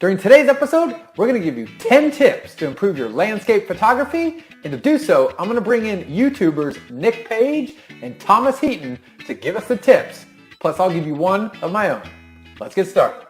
During today's episode, we're going to give you 10 tips to improve your landscape photography. And to do so, I'm going to bring in YouTubers Nick Page and Thomas Heaton to give us the tips. Plus, I'll give you one of my own. Let's get started.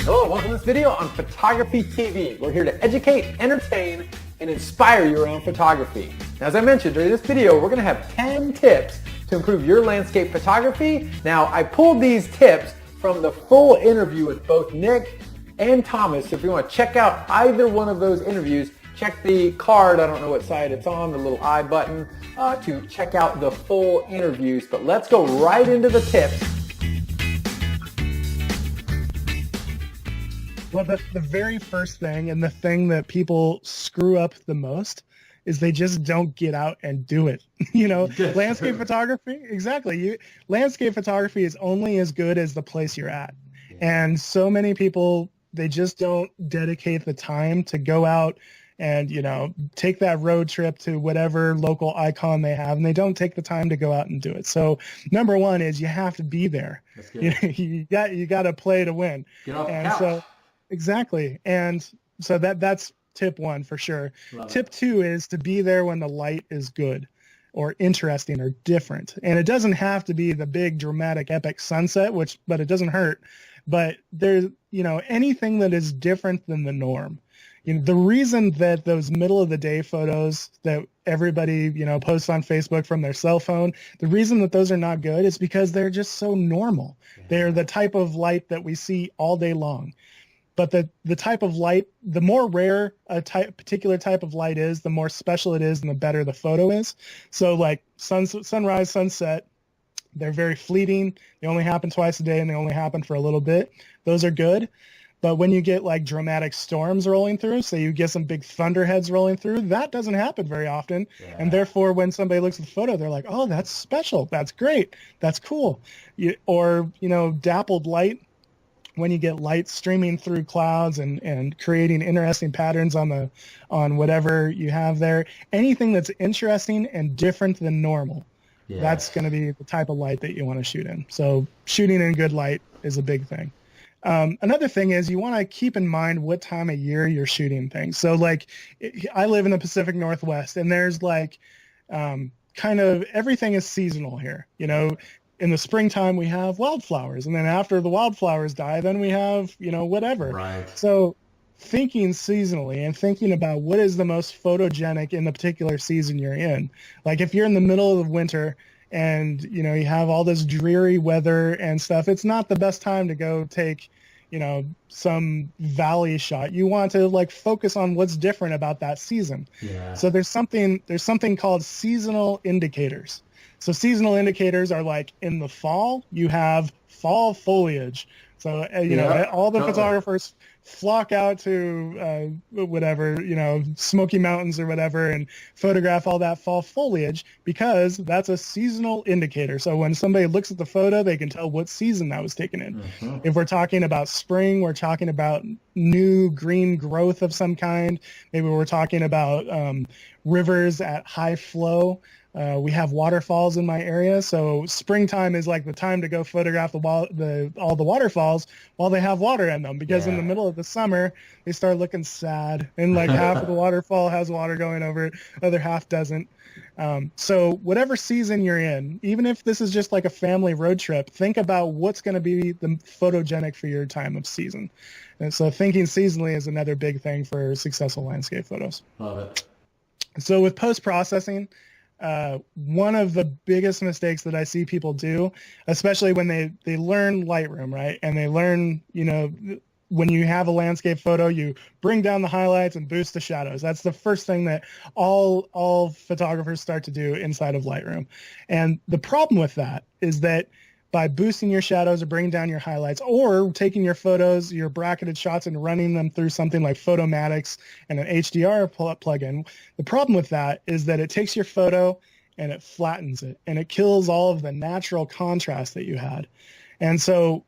Hello, welcome to this video on Photography TV. We're here to educate, entertain, and inspire you around photography. Now, as I mentioned, during this video, we're going to have 10 tips to improve your landscape photography. Now, I pulled these tips from the full interview with both Nick and Thomas. So if you want to check out either one of those interviews, check the card, I don't know what side it's on, the little I button, to check out the full interviews. But let's go right into the tips. Well, the very first thing and the thing that people screw up the most is they just don't get out and do it. Landscape photography, exactly. Landscape photography is only as good as the place you're at. And so many people, they just don't dedicate the time to go out and, take that road trip to whatever local icon they have, and they don't take the time to go out and do it. So number one is you have to be there. You got to play to win. Get off the and couch. So exactly. And so that's tip one for sure. Tip two is to be there when the light is good or interesting or different. And it doesn't have to be the big dramatic epic sunset, but it doesn't hurt. But there's, anything that is different than the norm. The reason that those middle of the day photos that everybody, posts on Facebook from their cell phone, the reason that those are not good is because they're just so normal. They're the type of light that we see all day long. But the type of light, the more rare a particular type of light is, the more special it is and the better the photo is. So like sunrise, sunset, they're very fleeting. They only happen twice a day and they only happen for a little bit. Those are good. But when you get like dramatic storms rolling through, so you get some big thunderheads rolling through, that doesn't happen very often. Yeah. And therefore, when somebody looks at the photo, they're like, oh, that's special. That's great. That's cool. Or dappled light. When you get light streaming through clouds and creating interesting patterns on whatever you have there, anything that's interesting and different than normal, that's going to be the type of light that you want to shoot in. So shooting in good light is a big thing. Another thing is you want to keep in mind what time of year you're shooting things. So like I live in the Pacific Northwest, and there's like kind of everything is seasonal here, In the springtime, we have wildflowers. And then after the wildflowers die, then we have, whatever. Right. So thinking seasonally and thinking about what is the most photogenic in the particular season you're in. Like if you're in the middle of winter and, you have all this dreary weather and stuff, it's not the best time to go take, some valley shot. You want to like focus on what's different about that season. Yeah. So there's something called seasonal indicators. So seasonal indicators are like in the fall, you have fall foliage. So, all the photographers flock out to Smoky Mountains or whatever and photograph all that fall foliage because that's a seasonal indicator. So when somebody looks at the photo, they can tell what season that was taken in. Mm-hmm. If we're talking about spring, we're talking about new green growth of some kind. Maybe we're talking about rivers at high flow. We have waterfalls in my area, so springtime is like the time to go photograph all the waterfalls while they have water in them, because in the middle of the summer they start looking sad, and like half of the waterfall has water going over it, other half doesn't. So whatever season you're in, even if this is just like a family road trip, think about what's going to be the photogenic for your time of season. And so thinking seasonally is another big thing for successful landscape photos. Love it. So with post-processing, one of the biggest mistakes that I see people do, especially when they learn Lightroom, right? And they learn, when you have a landscape photo, you bring down the highlights and boost the shadows. That's the first thing that all photographers start to do inside of Lightroom. And the problem with that is that by boosting your shadows or bringing down your highlights or taking your photos, your bracketed shots, and running them through something like Photomatics and an HDR plugin, the problem with that is that it takes your photo and it flattens it and it kills all of the natural contrast that you had. And so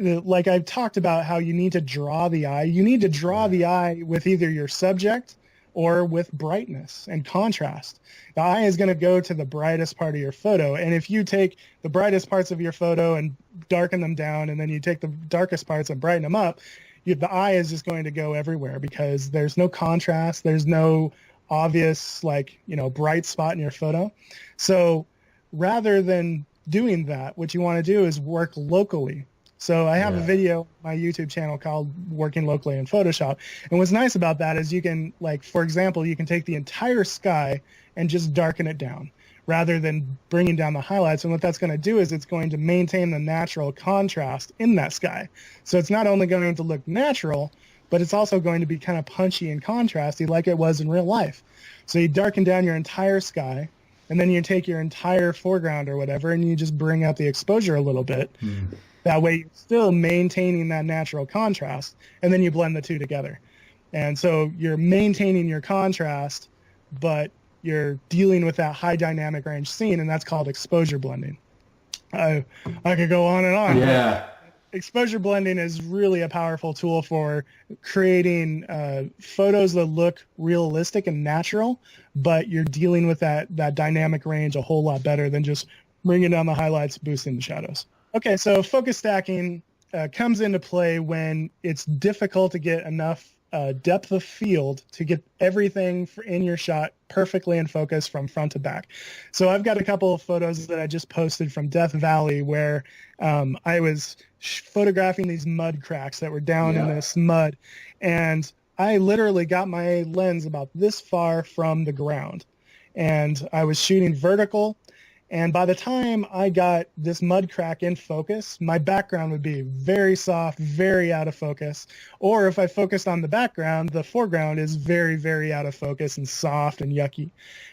like I've talked about how you need to draw the eye. You need to draw the eye with either your subject or with brightness and contrast. The eye is going to go to the brightest part of your photo. And if you take the brightest parts of your photo and darken them down, and then you take the darkest parts and brighten them up, the eye is just going to go everywhere because there's no contrast. There's no obvious, bright spot in your photo. So rather than doing that, what you want to do is work locally. So I have a video on my YouTube channel called Working Locally in Photoshop. And what's nice about that is you can, for example, you can take the entire sky and just darken it down rather than bringing down the highlights. And what that's going to do is it's going to maintain the natural contrast in that sky. So it's not only going to look natural, but it's also going to be kind of punchy and contrasty like it was in real life. So you darken down your entire sky, and then you take your entire foreground or whatever, and you just bring up the exposure a little bit. That way you're still maintaining that natural contrast, and then you blend the two together. And so you're maintaining your contrast, but you're dealing with that high dynamic range scene, and that's called exposure blending. I could go on and on. Yeah. Exposure blending is really a powerful tool for creating photos that look realistic and natural, but you're dealing with that dynamic range a whole lot better than just bringing down the highlights, boosting the shadows. Okay, so focus stacking comes into play when it's difficult to get enough depth of field to get everything in your shot perfectly in focus from front to back. So I've got a couple of photos that I just posted from Death Valley where I was photographing these mud cracks that were down in this mud, and I literally got my lens about this far from the ground, and I was shooting vertical. And by the time I got this mud crack in focus, my background would be very soft, very out of focus. Or if I focused on the background, the foreground is very, very out of focus and soft and yucky.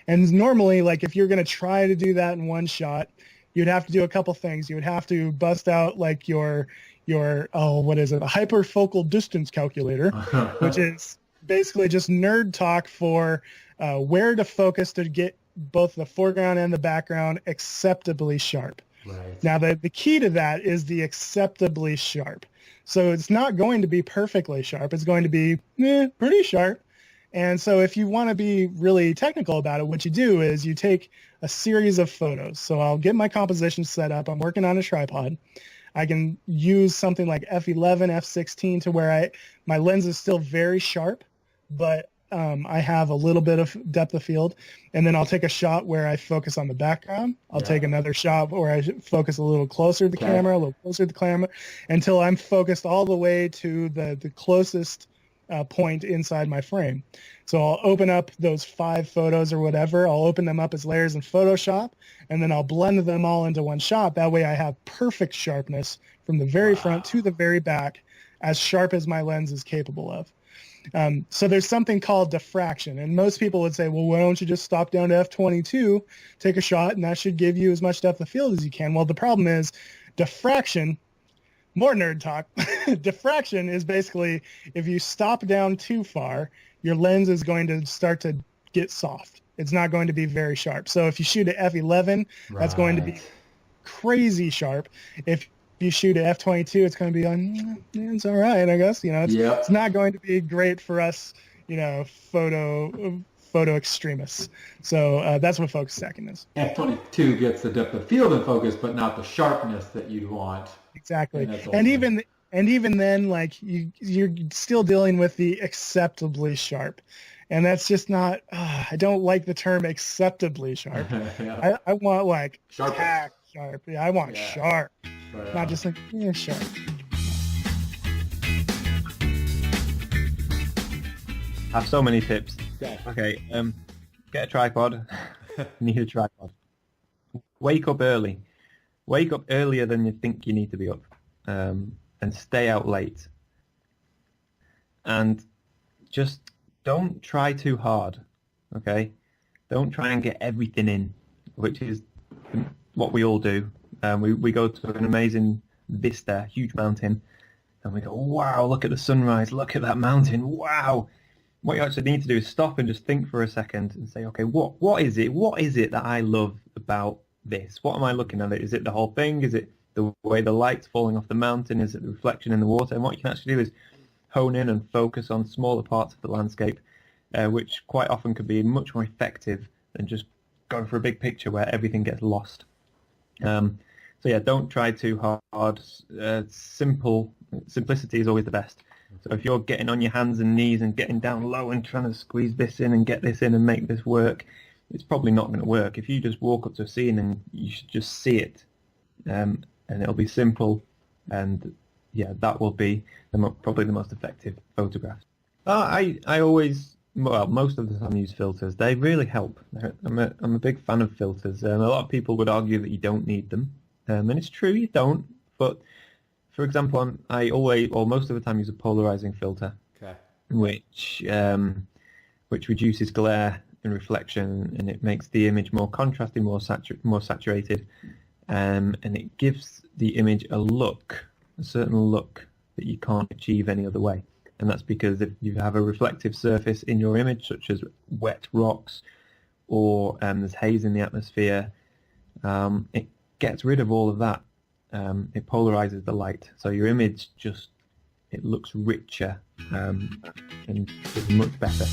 And normally, if you're going to try to do that in one shot, you'd have to do a couple things. You would have to bust out your a hyperfocal distance calculator, which is basically just nerd talk for where to focus to get both the foreground and the background acceptably sharp. Right. Now, the key to that is the acceptably sharp. So it's not going to be perfectly sharp. It's going to be pretty sharp. And so if you want to be really technical about it, what you do is you take a series of photos. So I'll get my composition set up. I'm working on a tripod. I can use something like f11, f16 to where my lens is still very sharp, but I have a little bit of depth of field, and then I'll take a shot where I focus on the background. I'll take another shot where I focus a little closer to the camera, a little closer to the camera, until I'm focused all the way to the closest point inside my frame. So I'll open up those 5 photos or whatever. I'll open them up as layers in Photoshop, and then I'll blend them all into one shot. That way I have perfect sharpness from the very front to the very back, as sharp as my lens is capable of. So there's something called diffraction, and most people would say, well, why don't you just stop down to f22, take a shot, and that should give you as much depth of field as you can. Well, the problem is diffraction, more nerd talk, diffraction is basically if you stop down too far, your lens is going to start to get soft. It's not going to be very sharp. So if you shoot at f11, that's going to be crazy sharp. If you shoot at f22, it's going to be it's all right, I guess. It's not going to be great for us, photo extremists. So that's what focus stacking is. f22 gets the depth of field in focus, but not the sharpness that you'd want. Exactly. And even then, you're still dealing with the acceptably sharp. And that's just not, I don't like the term acceptably sharp. I want sharp. Sharp. Yeah, I want sharp. Not just sharp. I have so many tips. Okay, get a tripod. Need a tripod. Wake up early. Wake up earlier than you think you need to be up, and stay out late. And just don't try too hard, okay? Don't try and get everything in, which is what we all do. We go to an amazing vista, huge mountain, and we go, wow, look at the sunrise, look at that mountain, wow. What you actually need to do is stop and just think for a second and say, okay, what is it? What is it that I love about this? What am I looking at? Is it the whole thing? Is it the way the light's falling off the mountain? Is it the reflection in the water? And what you can actually do is hone in and focus on smaller parts of the landscape which quite often could be much more effective than just going for a big picture where everything gets lost. So yeah, don't try too hard. Simplicity is always the best. So if you're getting on your hands and knees and getting down low and trying to squeeze this in and get this in and make this work, it's probably not going to work. If you just walk up to a scene and you should just see it, and it'll be simple, and yeah, that will be probably the most effective photograph. I always, well, most of the time use filters. They really help. I'm a big fan of filters. A lot of people would argue that you don't need them, and it's true, you don't. But for example, I always, or most of the time, use a polarizing filter, which reduces glare and reflection, and it makes the image more contrasty, more saturated, and it gives the image a certain look that you can't achieve any other way. And that's because if you have a reflective surface in your image, such as wet rocks, or there's haze in the atmosphere, it gets rid of all of that. It polarizes the light, so your image it looks richer and is much better.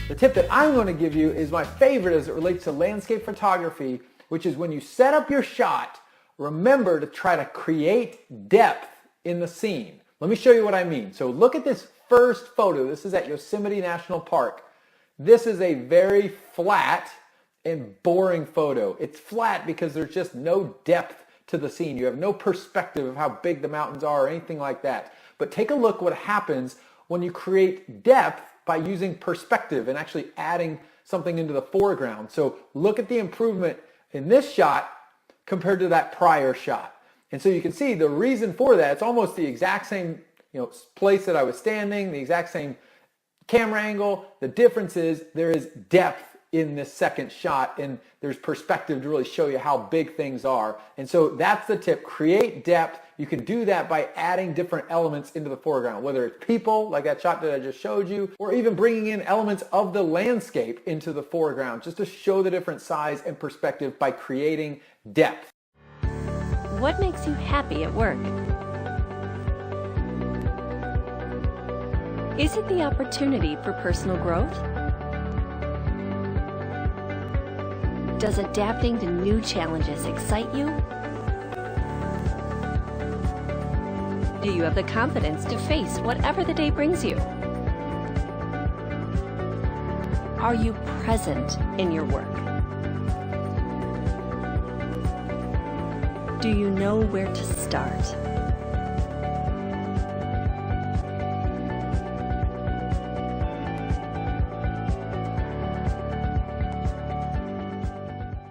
The tip that I'm going to give you is my favorite as it relates to landscape photography, which is when you set up your shot, remember to try to create depth in the scene. Let me show you what I mean. So look at this first photo. This is at Yosemite National Park. This is a very flat and boring photo. It's flat because there's just no depth to the scene. You have no perspective of how big the mountains are or anything like that. But take a look what happens when you create depth by using perspective and actually adding something into the foreground. So look at the improvement in this shot compared to that prior shot. And so you can see the reason for that, it's almost the exact same place that I was standing, the exact same camera angle. The difference is there is depth in this second shot, and there's perspective to really show you how big things are. And so that's the tip. Create depth. You can do that by adding different elements into the foreground, whether it's people, like that shot that I just showed you, or even bringing in elements of the landscape into the foreground, just to show the different size and perspective by creating depth. What makes you happy at work? Is it the opportunity for personal growth? Does adapting to new challenges excite you? Do you have the confidence to face whatever the day brings you? Are you present in your work? Do you know where to start?